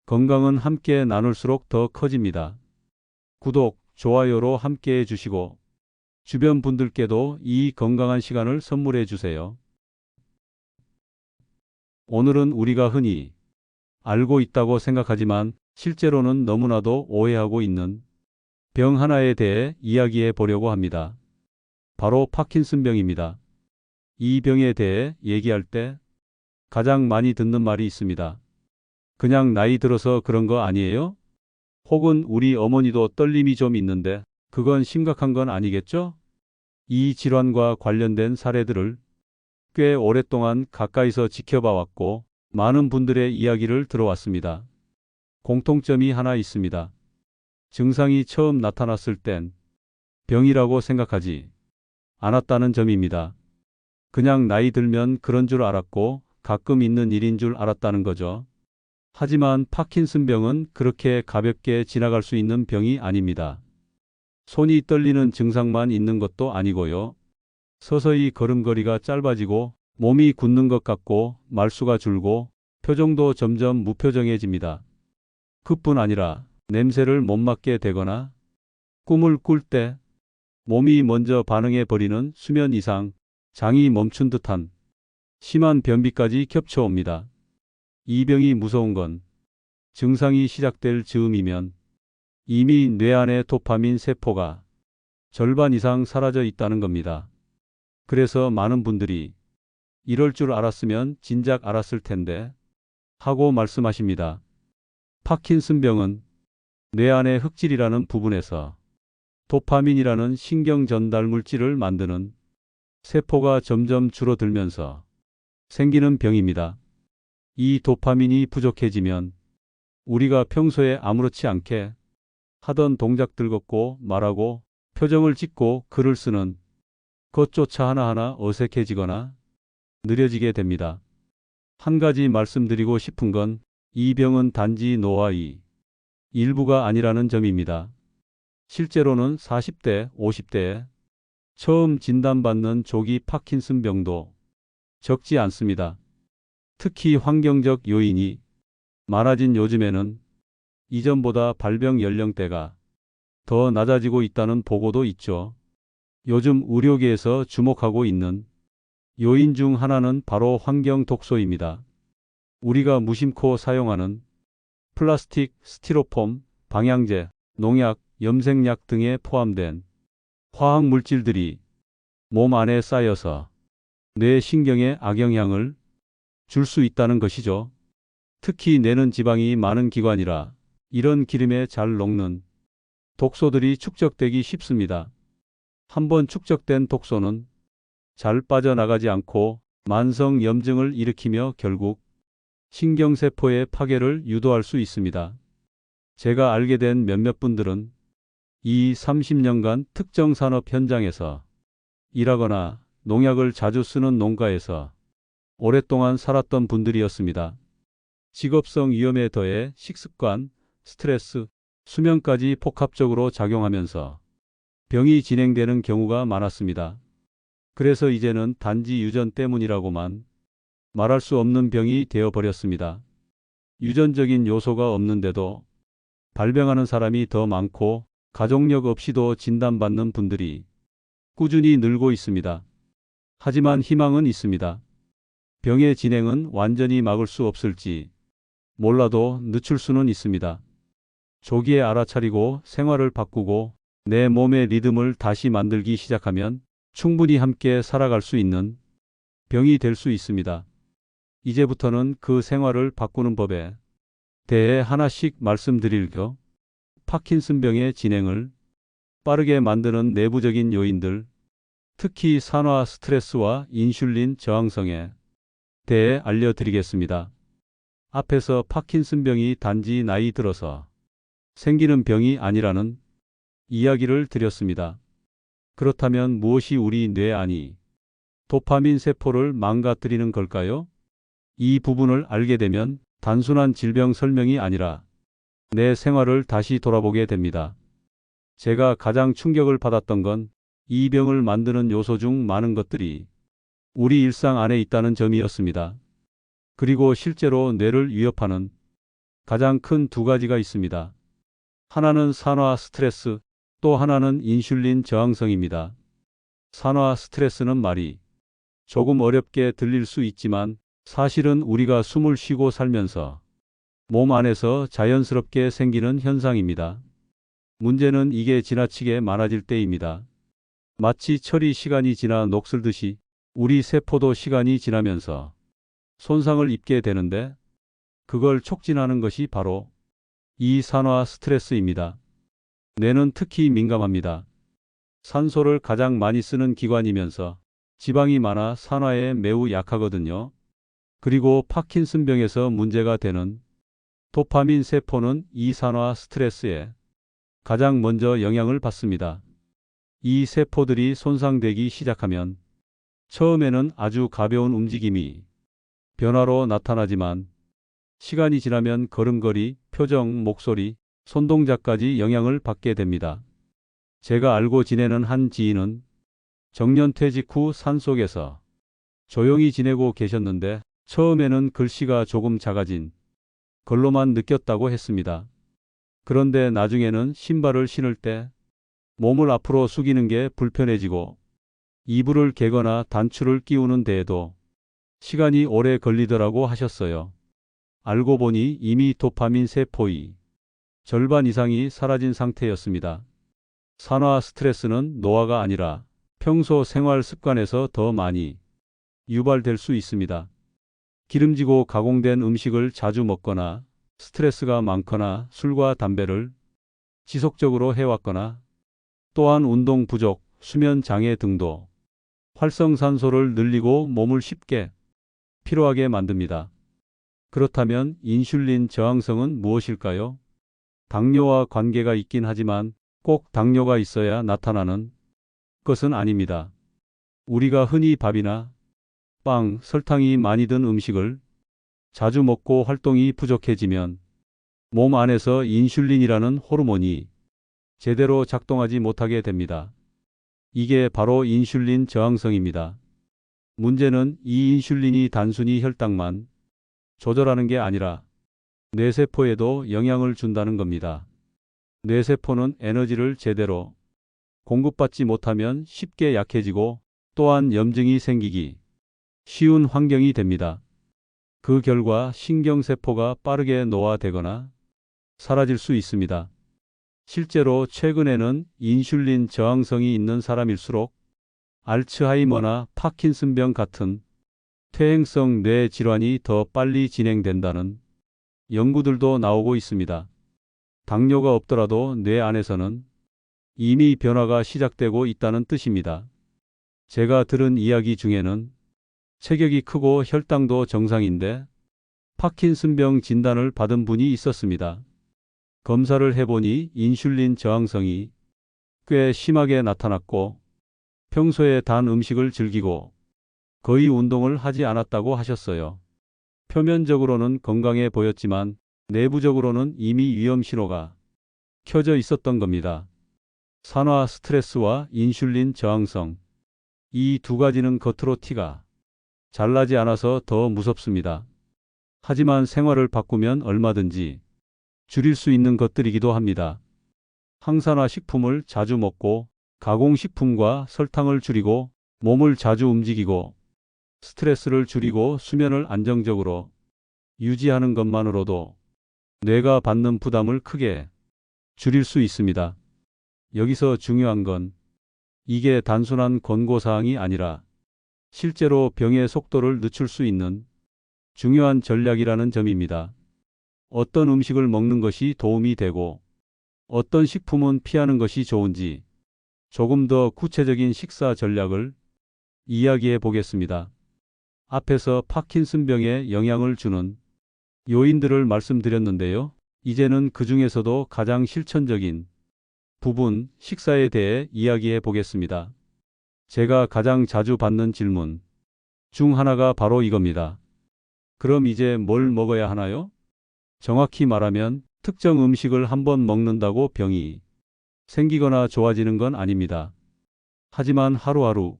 건강은 함께 나눌수록 더 커집니다. 구독, 좋아요로 함께 해주시고 주변 분들께도 이 건강한 시간을 선물해 주세요. 오늘은 우리가 흔히 알고 있다고 생각하지만 실제로는 너무나도 오해하고 있는 병 하나에 대해 이야기해 보려고 합니다. 바로 파킨슨병입니다. 이 병에 대해 얘기할 때 가장 많이 듣는 말이 있습니다. 그냥 나이 들어서 그런 거 아니에요? 혹은 우리 어머니도 떨림이 좀 있는데 그건 심각한 건 아니겠죠? 이 질환과 관련된 사례들을 꽤 오랫동안 가까이서 지켜봐 왔고 많은 분들의 이야기를 들어왔습니다. 공통점이 하나 있습니다. 증상이 처음 나타났을 땐 병이라고 생각하지 않았다는 점입니다. 그냥 나이 들면 그런 줄 알았고 가끔 있는 일인 줄 알았다는 거죠. 하지만 파킨슨병은 그렇게 가볍게 지나갈 수 있는 병이 아닙니다. 손이 떨리는 증상만 있는 것도 아니고요. 서서히 걸음걸이가 짧아지고 몸이 굳는 것 같고 말수가 줄고 표정도 점점 무표정해집니다. 그뿐 아니라 냄새를 못 맡게 되거나 꿈을 꿀 때 몸이 먼저 반응해 버리는 수면 이상, 장이 멈춘 듯한 심한 변비까지 겹쳐옵니다. 이 병이 무서운 건 증상이 시작될 즈음이면 이미 뇌 안의 도파민 세포가 절반 이상 사라져 있다는 겁니다. 그래서 많은 분들이 이럴 줄 알았으면 진작 알았을 텐데 하고 말씀하십니다. 파킨슨병은 뇌 안의 흑질이라는 부분에서 도파민이라는 신경 전달 물질을 만드는 세포가 점점 줄어들면서 생기는 병입니다. 이 도파민이 부족해지면 우리가 평소에 아무렇지 않게 하던 동작들 걷고 말하고 표정을 짓고 글을 쓰는 것조차 하나하나 어색해지거나 느려지게 됩니다. 한 가지 말씀드리고 싶은 건 이 병은 단지 노화의 일부가 아니라는 점입니다. 실제로는 40대, 50대에 처음 진단받는 조기 파킨슨병도 적지 않습니다. 특히 환경적 요인이 많아진 요즘에는 이전보다 발병 연령대가 더 낮아지고 있다는 보고도 있죠. 요즘 의료계에서 주목하고 있는 요인 중 하나는 바로 환경 독소입니다. 우리가 무심코 사용하는 플라스틱, 스티로폼, 방향제, 농약, 염색약 등에 포함된 화학 물질들이 몸 안에 쌓여서 뇌 신경에 악영향을 줄 수 있다는 것이죠. 특히 뇌는 지방이 많은 기관이라 이런 기름에 잘 녹는 독소들이 축적되기 쉽습니다. 한번 축적된 독소는 잘 빠져나가지 않고 만성 염증을 일으키며 결국 신경세포의 파괴를 유도할 수 있습니다. 제가 알게 된 몇몇 분들은 이 30년간 특정 산업 현장에서 일하거나 농약을 자주 쓰는 농가에서 오랫동안 살았던 분들이었습니다. 직업성 위험에 더해 식습관, 스트레스, 수면까지 복합적으로 작용하면서 병이 진행되는 경우가 많았습니다. 그래서 이제는 단지 유전 때문이라고만 말할 수 없는 병이 되어버렸습니다. 유전적인 요소가 없는데도 발병하는 사람이 더 많고 가족력 없이도 진단받는 분들이 꾸준히 늘고 있습니다. 하지만 희망은 있습니다. 병의 진행은 완전히 막을 수 없을지 몰라도 늦출 수는 있습니다. 조기에 알아차리고 생활을 바꾸고 내 몸의 리듬을 다시 만들기 시작하면 충분히 함께 살아갈 수 있는 병이 될 수 있습니다. 이제부터는 그 생활을 바꾸는 법에 대해 하나씩 말씀드릴게요. 파킨슨병의 진행을 빠르게 만드는 내부적인 요인들, 특히 산화 스트레스와 인슐린 저항성에 대해 알려드리겠습니다. 앞에서 파킨슨병이 단지 나이 들어서 생기는 병이 아니라는 이야기를 드렸습니다. 그렇다면 무엇이 우리 뇌 안이 도파민 세포를 망가뜨리는 걸까요? 이 부분을 알게 되면 단순한 질병 설명이 아니라 내 생활을 다시 돌아보게 됩니다. 제가 가장 충격을 받았던 건 이 병을 만드는 요소 중 많은 것들이 우리 일상 안에 있다는 점이었습니다. 그리고 실제로 뇌를 위협하는 가장 큰 두 가지가 있습니다. 하나는 산화 스트레스, 또 하나는 인슐린 저항성입니다. 산화 스트레스는 말이 조금 어렵게 들릴 수 있지만 사실은 우리가 숨을 쉬고 살면서 몸 안에서 자연스럽게 생기는 현상입니다. 문제는 이게 지나치게 많아질 때입니다. 마치 철이 시간이 지나 녹슬듯이 우리 세포도 시간이 지나면서 손상을 입게 되는데 그걸 촉진하는 것이 바로 이 산화 스트레스입니다. 뇌는 특히 민감합니다. 산소를 가장 많이 쓰는 기관이면서 지방이 많아 산화에 매우 약하거든요. 그리고 파킨슨병에서 문제가 되는 도파민 세포는 이 산화 스트레스에 가장 먼저 영향을 받습니다. 이 세포들이 손상되기 시작하면 처음에는 아주 가벼운 움직임이 변화로 나타나지만 시간이 지나면 걸음걸이, 표정, 목소리, 손동작까지 영향을 받게 됩니다. 제가 알고 지내는 한 지인은 정년퇴직 후 산속에서 조용히 지내고 계셨는데 처음에는 글씨가 조금 작아진 걸로만 느꼈다고 했습니다. 그런데 나중에는 신발을 신을 때 몸을 앞으로 숙이는 게 불편해지고 이불을 개거나 단추를 끼우는 데에도 시간이 오래 걸리더라고 하셨어요. 알고 보니 이미 도파민 세포의 절반 이상이 사라진 상태였습니다. 산화 스트레스는 노화가 아니라 평소 생활 습관에서 더 많이 유발될 수 있습니다. 기름지고 가공된 음식을 자주 먹거나 스트레스가 많거나 술과 담배를 지속적으로 해왔거나 또한 운동 부족, 수면 장애 등도 활성산소를 늘리고 몸을 쉽게 피로하게 만듭니다. 그렇다면 인슐린 저항성은 무엇일까요? 당뇨와 관계가 있긴 하지만 꼭 당뇨가 있어야 나타나는 것은 아닙니다. 우리가 흔히 밥이나 빵, 설탕이 많이 든 음식을 자주 먹고 활동이 부족해지면 몸 안에서 인슐린이라는 호르몬이 제대로 작동하지 못하게 됩니다. 이게 바로 인슐린 저항성입니다. 문제는 이 인슐린이 단순히 혈당만 조절하는 게 아니라 뇌세포에도 영향을 준다는 겁니다. 뇌세포는 에너지를 제대로 공급받지 못하면 쉽게 약해지고 또한 염증이 생기기 쉬운 환경이 됩니다. 그 결과 신경세포가 빠르게 노화되거나 사라질 수 있습니다. 실제로 최근에는 인슐린 저항성이 있는 사람일수록 알츠하이머나 파킨슨병 같은 퇴행성 뇌 질환이 더 빨리 진행된다는 연구들도 나오고 있습니다. 당뇨가 없더라도 뇌 안에서는 이미 변화가 시작되고 있다는 뜻입니다. 제가 들은 이야기 중에는 체격이 크고 혈당도 정상인데 파킨슨병 진단을 받은 분이 있었습니다. 검사를 해보니 인슐린 저항성이 꽤 심하게 나타났고 평소에 단 음식을 즐기고 거의 운동을 하지 않았다고 하셨어요. 표면적으로는 건강해 보였지만 내부적으로는 이미 위험 신호가 켜져 있었던 겁니다. 산화 스트레스와 인슐린 저항성. 이 두 가지는 겉으로 티가 잘 나지 않아서 더 무섭습니다. 하지만 생활을 바꾸면 얼마든지 줄일 수 있는 것들이기도 합니다. 항산화 식품을 자주 먹고 가공식품과 설탕을 줄이고 몸을 자주 움직이고 스트레스를 줄이고 수면을 안정적으로 유지하는 것만으로도 뇌가 받는 부담을 크게 줄일 수 있습니다. 여기서 중요한 건 이게 단순한 권고사항이 아니라 실제로 병의 속도를 늦출 수 있는 중요한 전략이라는 점입니다. 어떤 음식을 먹는 것이 도움이 되고 어떤 식품은 피하는 것이 좋은지 조금 더 구체적인 식사 전략을 이야기해 보겠습니다. 앞에서 파킨슨병에 영향을 주는 요인들을 말씀드렸는데요. 이제는 그 중에서도 가장 실천적인 부분, 식사에 대해 이야기해 보겠습니다. 제가 가장 자주 받는 질문 중 하나가 바로 이겁니다. 그럼 이제 뭘 먹어야 하나요? 정확히 말하면 특정 음식을 한번 먹는다고 병이 생기거나 좋아지는 건 아닙니다. 하지만 하루하루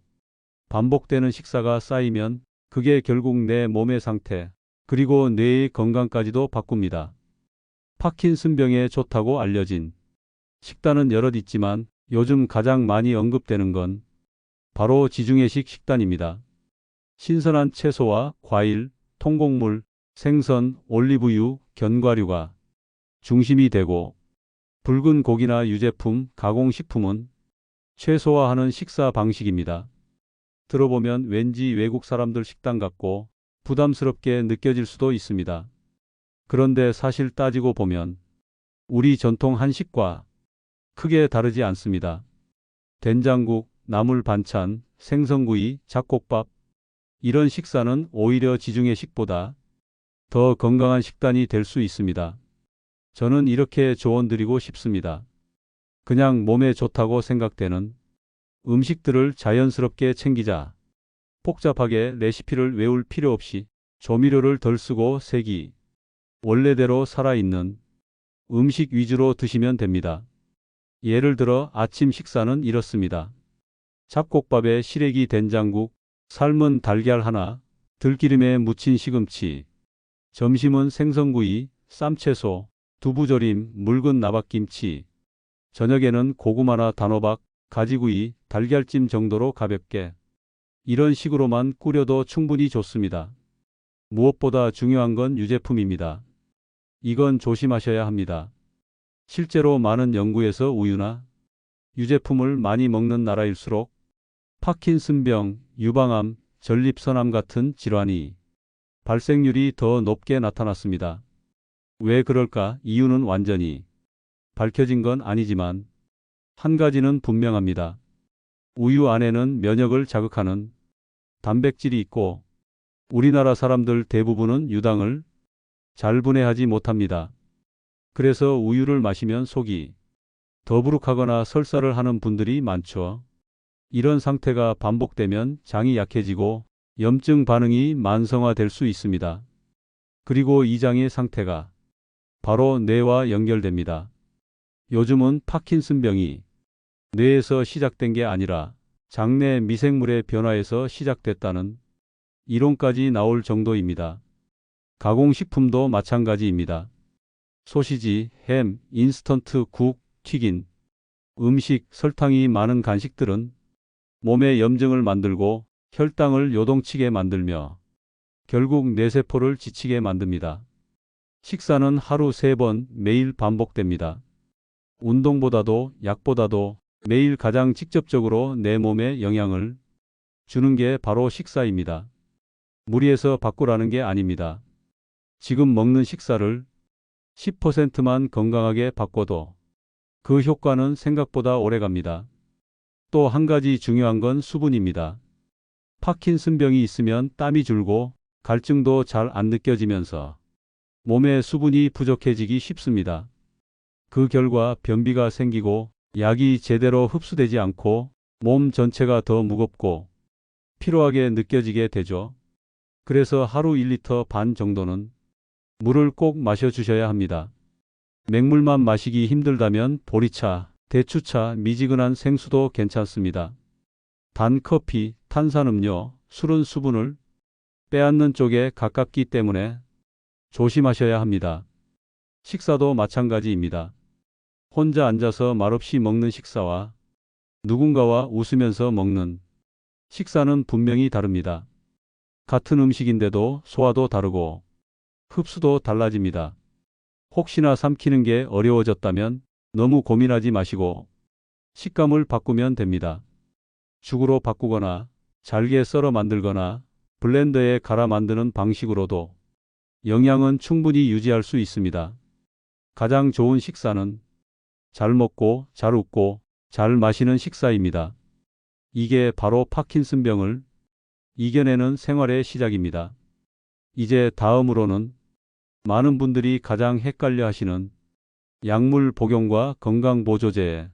반복되는 식사가 쌓이면 그게 결국 내 몸의 상태, 그리고 뇌의 건강까지도 바꿉니다. 파킨슨병에 좋다고 알려진 식단은 여럿 있지만 요즘 가장 많이 언급되는 건 바로 지중해식 식단입니다. 신선한 채소와 과일, 통곡물, 생선, 올리브유, 견과류가 중심이 되고 붉은 고기나 유제품, 가공식품은 최소화하는 식사 방식입니다. 들어보면 왠지 외국 사람들 식단 같고 부담스럽게 느껴질 수도 있습니다. 그런데 사실 따지고 보면 우리 전통 한식과 크게 다르지 않습니다. 된장국, 나물 반찬, 생선구이, 잡곡밥 이런 식사는 오히려 지중해식보다 더 건강한 식단이 될 수 있습니다. 저는 이렇게 조언드리고 싶습니다. 그냥 몸에 좋다고 생각되는 음식들을 자연스럽게 챙기자. 복잡하게 레시피를 외울 필요 없이 조미료를 덜 쓰고 색이 원래대로 살아있는 음식 위주로 드시면 됩니다. 예를 들어 아침 식사는 이렇습니다. 잡곡밥에 시래기 된장국, 삶은 달걀 하나, 들기름에 무친 시금치. 점심은 생선구이, 쌈채소, 두부조림, 묽은 나박김치. 저녁에는 고구마나 단호박, 가지구이, 달걀찜 정도로 가볍게. 이런 식으로만 꾸려도 충분히 좋습니다. 무엇보다 중요한 건 유제품입니다. 이건 조심하셔야 합니다. 실제로 많은 연구에서 우유나 유제품을 많이 먹는 나라일수록 파킨슨병, 유방암, 전립선암 같은 질환이 발생률이 더 높게 나타났습니다. 왜 그럴까? 이유는 완전히 밝혀진 건 아니지만 한 가지는 분명합니다. 우유 안에는 면역을 자극하는 단백질이 있고 우리나라 사람들 대부분은 유당을 잘 분해하지 못합니다. 그래서 우유를 마시면 속이 더부룩하거나 설사를 하는 분들이 많죠. 이런 상태가 반복되면 장이 약해지고 염증 반응이 만성화될 수 있습니다. 그리고 이 장의 상태가 바로 뇌와 연결됩니다. 요즘은 파킨슨병이 뇌에서 시작된 게 아니라 장내 미생물의 변화에서 시작됐다는 이론까지 나올 정도입니다. 가공식품도 마찬가지입니다. 소시지, 햄, 인스턴트 국, 튀긴 음식, 설탕이 많은 간식들은 몸에 염증을 만들고 혈당을 요동치게 만들며 결국 뇌세포를 지치게 만듭니다. 식사는 하루 3번 매일 반복됩니다. 운동보다도 약보다도 매일 가장 직접적으로 내 몸에 영향을 주는 게 바로 식사입니다. 무리해서 바꾸라는 게 아닙니다. 지금 먹는 식사를 10%만 건강하게 바꿔도 그 효과는 생각보다 오래갑니다. 또 한 가지 중요한 건 수분입니다. 파킨슨병이 있으면 땀이 줄고 갈증도 잘 안 느껴지면서 몸에 수분이 부족해지기 쉽습니다. 그 결과 변비가 생기고 약이 제대로 흡수되지 않고 몸 전체가 더 무겁고 피로하게 느껴지게 되죠. 그래서 하루 1리터 반 정도는 물을 꼭 마셔주셔야 합니다. 맹물만 마시기 힘들다면 보리차, 대추차, 미지근한 생수도 괜찮습니다. 단 커피, 탄산음료, 술은 수분을 빼앗는 쪽에 가깝기 때문에 조심하셔야 합니다. 식사도 마찬가지입니다. 혼자 앉아서 말없이 먹는 식사와 누군가와 웃으면서 먹는 식사는 분명히 다릅니다. 같은 음식인데도 소화도 다르고 흡수도 달라집니다. 혹시나 삼키는 게 어려워졌다면 너무 고민하지 마시고 식감을 바꾸면 됩니다. 죽으로 바꾸거나 잘게 썰어 만들거나 블렌더에 갈아 만드는 방식으로도 영양은 충분히 유지할 수 있습니다. 가장 좋은 식사는 잘 먹고 잘 웃고 잘 마시는 식사입니다. 이게 바로 파킨슨병을 이겨내는 생활의 시작입니다. 이제 다음으로는 많은 분들이 가장 헷갈려 하시는 약물 복용과 건강보조제에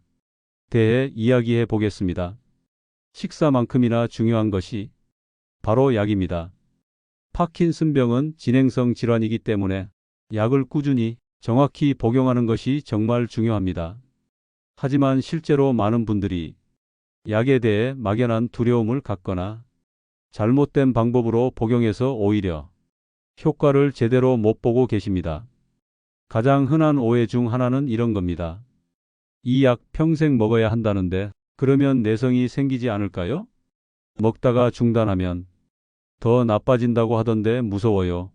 대해 이야기해 보겠습니다. 식사만큼이나 중요한 것이 바로 약입니다. 파킨슨병은 진행성 질환이기 때문에 약을 꾸준히 정확히 복용하는 것이 정말 중요합니다. 하지만 실제로 많은 분들이 약에 대해 막연한 두려움을 갖거나 잘못된 방법으로 복용해서 오히려 효과를 제대로 못 보고 계십니다. 가장 흔한 오해 중 하나는 이런 겁니다. 이 약 평생 먹어야 한다는데 그러면 내성이 생기지 않을까요? 먹다가 중단하면 더 나빠진다고 하던데 무서워요.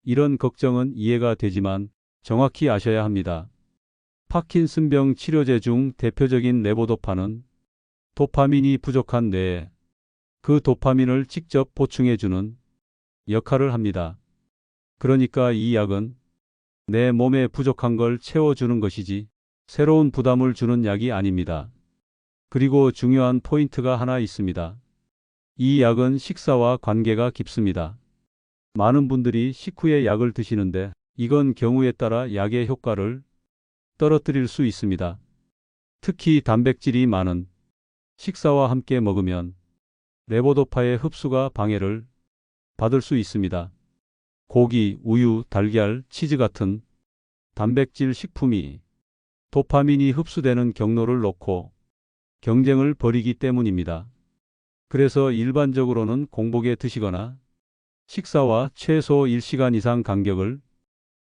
이런 걱정은 이해가 되지만 정확히 아셔야 합니다. 파킨슨병 치료제 중 대표적인 레보도파는 도파민이 부족한 뇌에 그 도파민을 직접 보충해주는 역할을 합니다. 그러니까 이 약은 내 몸에 부족한 걸 채워주는 것이지 새로운 부담을 주는 약이 아닙니다. 그리고 중요한 포인트가 하나 있습니다. 이 약은 식사와 관계가 깊습니다. 많은 분들이 식후에 약을 드시는데 이건 경우에 따라 약의 효과를 떨어뜨릴 수 있습니다. 특히 단백질이 많은 식사와 함께 먹으면 레보도파의 흡수가 방해를 받을 수 있습니다. 고기, 우유, 달걀, 치즈 같은 단백질 식품이 도파민이 흡수되는 경로를 놓고 경쟁을 벌이기 때문입니다. 그래서 일반적으로는 공복에 드시거나 식사와 최소 1시간 이상 간격을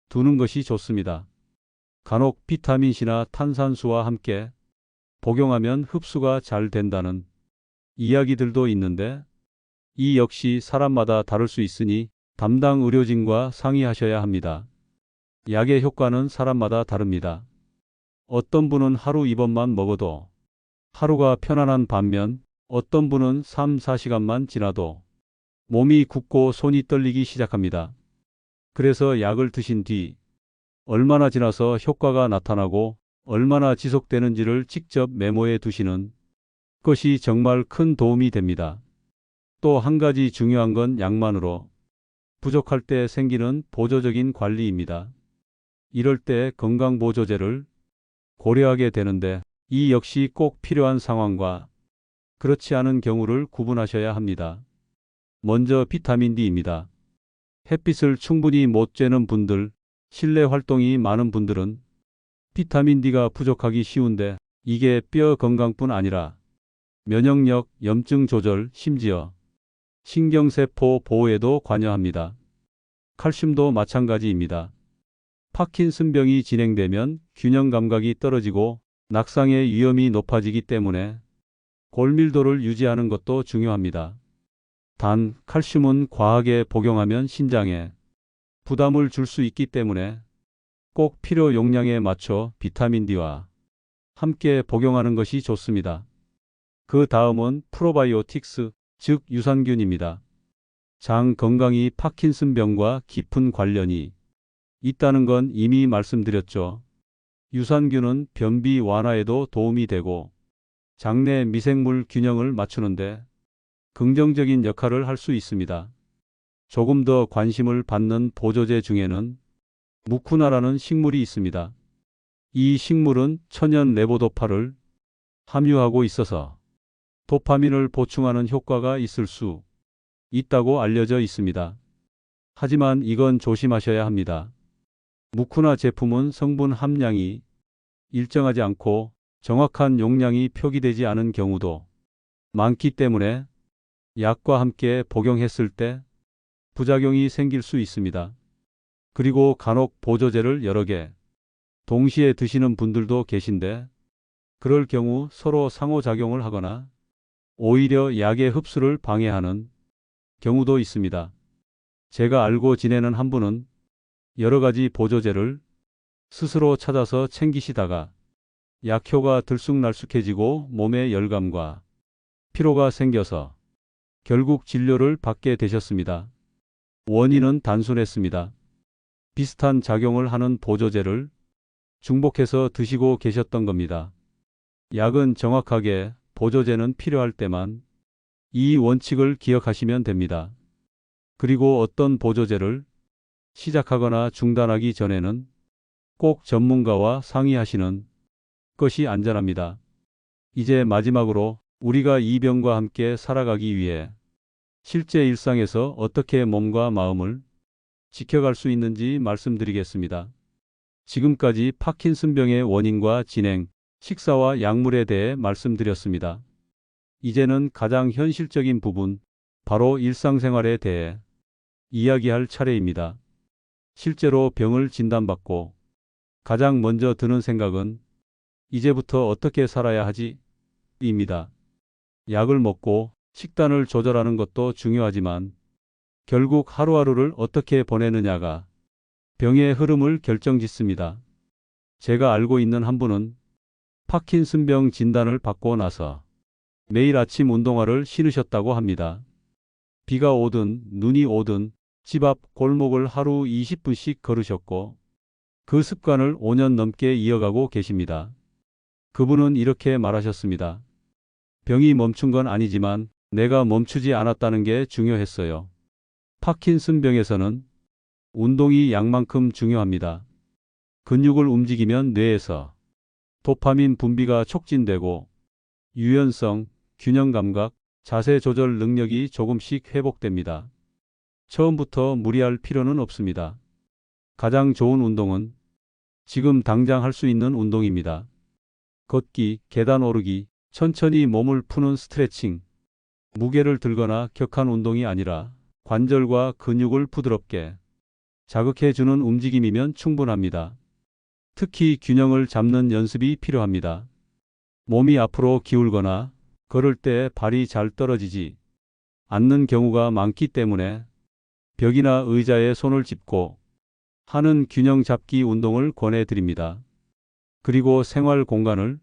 두는 것이 좋습니다. 간혹 비타민C나 탄산수와 함께 복용하면 흡수가 잘 된다는 이야기들도 있는데 이 역시 사람마다 다를 수 있으니 담당 의료진과 상의하셔야 합니다. 약의 효과는 사람마다 다릅니다. 어떤 분은 하루 2번만 먹어도 하루가 편안한 반면 어떤 분은 3, 4시간만 지나도 몸이 굳고 손이 떨리기 시작합니다. 그래서 약을 드신 뒤 얼마나 지나서 효과가 나타나고 얼마나 지속되는지를 직접 메모해 두시는 것이 정말 큰 도움이 됩니다. 또 한 가지 중요한 건 약만으로 부족할 때 생기는 보조적인 관리입니다. 이럴 때 건강보조제를 고려하게 되는데 이 역시 꼭 필요한 상황과 그렇지 않은 경우를 구분하셔야 합니다. 먼저 비타민 D입니다. 햇빛을 충분히 못 쬐는 분들, 실내 활동이 많은 분들은 비타민 D가 부족하기 쉬운데 이게 뼈 건강뿐 아니라 면역력, 염증 조절, 심지어 신경세포 보호에도 관여합니다. 칼슘도 마찬가지입니다. 파킨슨병이 진행되면 균형 감각이 떨어지고 낙상의 위험이 높아지기 때문에 골밀도를 유지하는 것도 중요합니다. 단, 칼슘은 과하게 복용하면 신장에 부담을 줄 수 있기 때문에 꼭 필요 용량에 맞춰 비타민 D와 함께 복용하는 것이 좋습니다. 그 다음은 프로바이오틱스, 즉 유산균입니다. 장 건강이 파킨슨병과 깊은 관련이 있다는 건 이미 말씀드렸죠. 유산균은 변비 완화에도 도움이 되고 장내 미생물 균형을 맞추는데 긍정적인 역할을 할 수 있습니다. 조금 더 관심을 받는 보조제 중에는 무쿠나라는 식물이 있습니다. 이 식물은 천연 레보도파를 함유하고 있어서 도파민을 보충하는 효과가 있을 수 있다고 알려져 있습니다. 하지만 이건 조심하셔야 합니다. 무쿠나 제품은 성분 함량이 일정하지 않고 정확한 용량이 표기되지 않은 경우도 많기 때문에 약과 함께 복용했을 때 부작용이 생길 수 있습니다. 그리고 간혹 보조제를 여러 개 동시에 드시는 분들도 계신데 그럴 경우 서로 상호작용을 하거나 오히려 약의 흡수를 방해하는 경우도 있습니다. 제가 알고 지내는 한 분은 여러 가지 보조제를 스스로 찾아서 챙기시다가 약효가 들쑥날쑥해지고 몸에 열감과 피로가 생겨서 결국 진료를 받게 되셨습니다. 원인은 단순했습니다. 비슷한 작용을 하는 보조제를 중복해서 드시고 계셨던 겁니다. 약은 정확하게, 보조제는 필요할 때만 이 원칙을 기억하시면 됩니다. 그리고 어떤 보조제를 시작하거나 중단하기 전에는 꼭 전문가와 상의하시는 것이 안전합니다. 이제 마지막으로 우리가 이 병과 함께 살아가기 위해 실제 일상에서 어떻게 몸과 마음을 지켜갈 수 있는지 말씀드리겠습니다. 지금까지 파킨슨병의 원인과 진행, 식사와 약물에 대해 말씀드렸습니다. 이제는 가장 현실적인 부분, 바로 일상생활에 대해 이야기할 차례입니다. 실제로 병을 진단받고 가장 먼저 드는 생각은 이제부터 어떻게 살아야 하지? 입니다. 약을 먹고 식단을 조절하는 것도 중요하지만 결국 하루하루를 어떻게 보내느냐가 병의 흐름을 결정짓습니다. 제가 알고 있는 한 분은 파킨슨병 진단을 받고 나서 매일 아침 운동화를 신으셨다고 합니다. 비가 오든 눈이 오든 집 앞 골목을 하루 20분씩 걸으셨고 그 습관을 5년 넘게 이어가고 계십니다. 그분은 이렇게 말하셨습니다. 병이 멈춘 건 아니지만 내가 멈추지 않았다는 게 중요했어요. 파킨슨병에서는 운동이 약만큼 중요합니다. 근육을 움직이면 뇌에서 도파민 분비가 촉진되고 유연성, 균형 감각, 자세 조절 능력이 조금씩 회복됩니다. 처음부터 무리할 필요는 없습니다. 가장 좋은 운동은 지금 당장 할 수 있는 운동입니다. 걷기, 계단 오르기, 천천히 몸을 푸는 스트레칭, 무게를 들거나 격한 운동이 아니라 관절과 근육을 부드럽게 자극해주는 움직임이면 충분합니다. 특히 균형을 잡는 연습이 필요합니다. 몸이 앞으로 기울거나 걸을 때 발이 잘 떨어지지 않는 경우가 많기 때문에 벽이나 의자에 손을 짚고 하는 균형 잡기 운동을 권해드립니다. 그리고 생활 공간을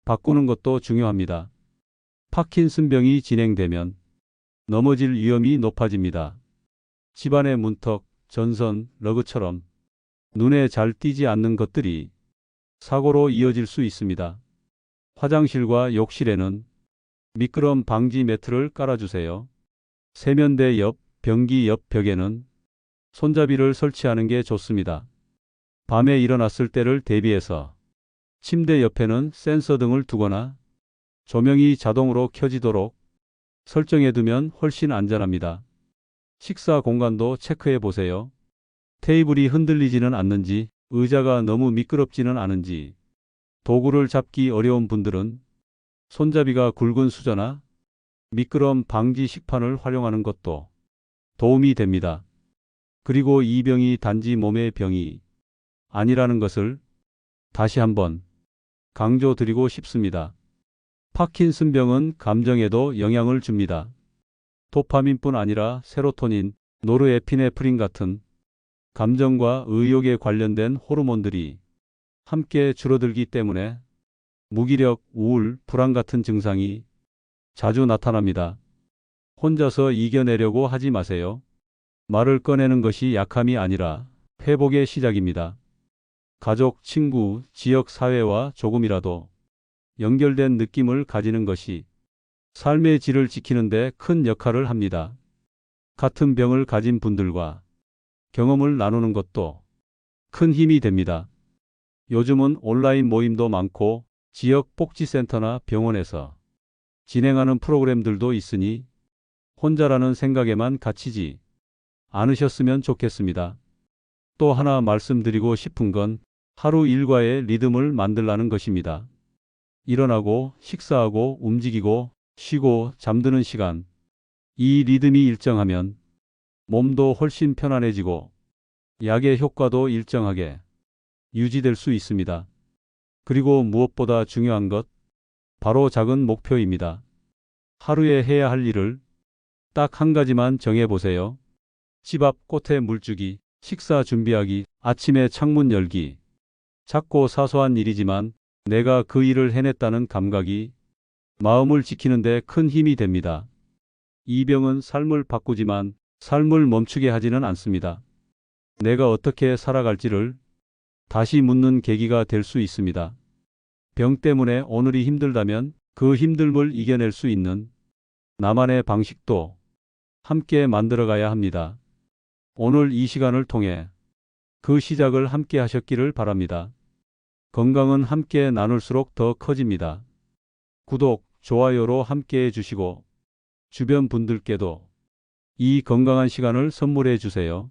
바꾸는 것도 중요합니다. 파킨슨병이 진행되면 넘어질 위험이 높아집니다. 집안의 문턱, 전선, 러그처럼 눈에 잘 띄지 않는 것들이 사고로 이어질 수 있습니다. 화장실과 욕실에는 미끄럼 방지 매트를 깔아주세요. 세면대 옆, 변기 옆 벽에는 손잡이를 설치하는 게 좋습니다. 밤에 일어났을 때를 대비해서 침대 옆에는 센서 등을 두거나 조명이 자동으로 켜지도록 설정해두면 훨씬 안전합니다. 식사 공간도 체크해 보세요. 테이블이 흔들리지는 않는지, 의자가 너무 미끄럽지는 않은지, 도구를 잡기 어려운 분들은 손잡이가 굵은 수저나 미끄럼 방지 식판을 활용하는 것도 도움이 됩니다. 그리고 이 병이 단지 몸의 병이 아니라는 것을 다시 한번 강조드리고 싶습니다. 파킨슨병은 감정에도 영향을 줍니다. 도파민뿐 아니라 세로토닌, 노르에피네프린 같은 감정과 의욕에 관련된 호르몬들이 함께 줄어들기 때문에 무기력, 우울, 불안 같은 증상이 자주 나타납니다. 혼자서 이겨내려고 하지 마세요. 말을 꺼내는 것이 약함이 아니라 회복의 시작입니다. 가족, 친구, 지역 사회와 조금이라도 연결된 느낌을 가지는 것이 삶의 질을 지키는 데 큰 역할을 합니다. 같은 병을 가진 분들과 경험을 나누는 것도 큰 힘이 됩니다. 요즘은 온라인 모임도 많고 지역 복지센터나 병원에서 진행하는 프로그램들도 있으니 혼자라는 생각에만 갇히지 않으셨으면 좋겠습니다. 또 하나 말씀드리고 싶은 건 하루 일과의 리듬을 만들라는 것입니다. 일어나고 식사하고 움직이고 쉬고 잠드는 시간, 이 리듬이 일정하면 몸도 훨씬 편안해지고 약의 효과도 일정하게 유지될 수 있습니다. 그리고 무엇보다 중요한 것, 바로 작은 목표입니다. 하루에 해야 할 일을 딱 한 가지만 정해보세요. 집 앞 꽃에 물 주기, 식사 준비하기, 아침에 창문 열기. 작고 사소한 일이지만 내가 그 일을 해냈다는 감각이 마음을 지키는 데 큰 힘이 됩니다. 이 병은 삶을 바꾸지만 삶을 멈추게 하지는 않습니다. 내가 어떻게 살아갈지를 다시 묻는 계기가 될 수 있습니다. 병 때문에 오늘이 힘들다면 그 힘듦을 이겨낼 수 있는 나만의 방식도 함께 만들어가야 합니다. 오늘 이 시간을 통해 그 시작을 함께 하셨기를 바랍니다. 건강은 함께 나눌수록 더 커집니다. 구독, 좋아요로 함께 해주시고 주변 분들께도 이 건강한 시간을 선물해 주세요.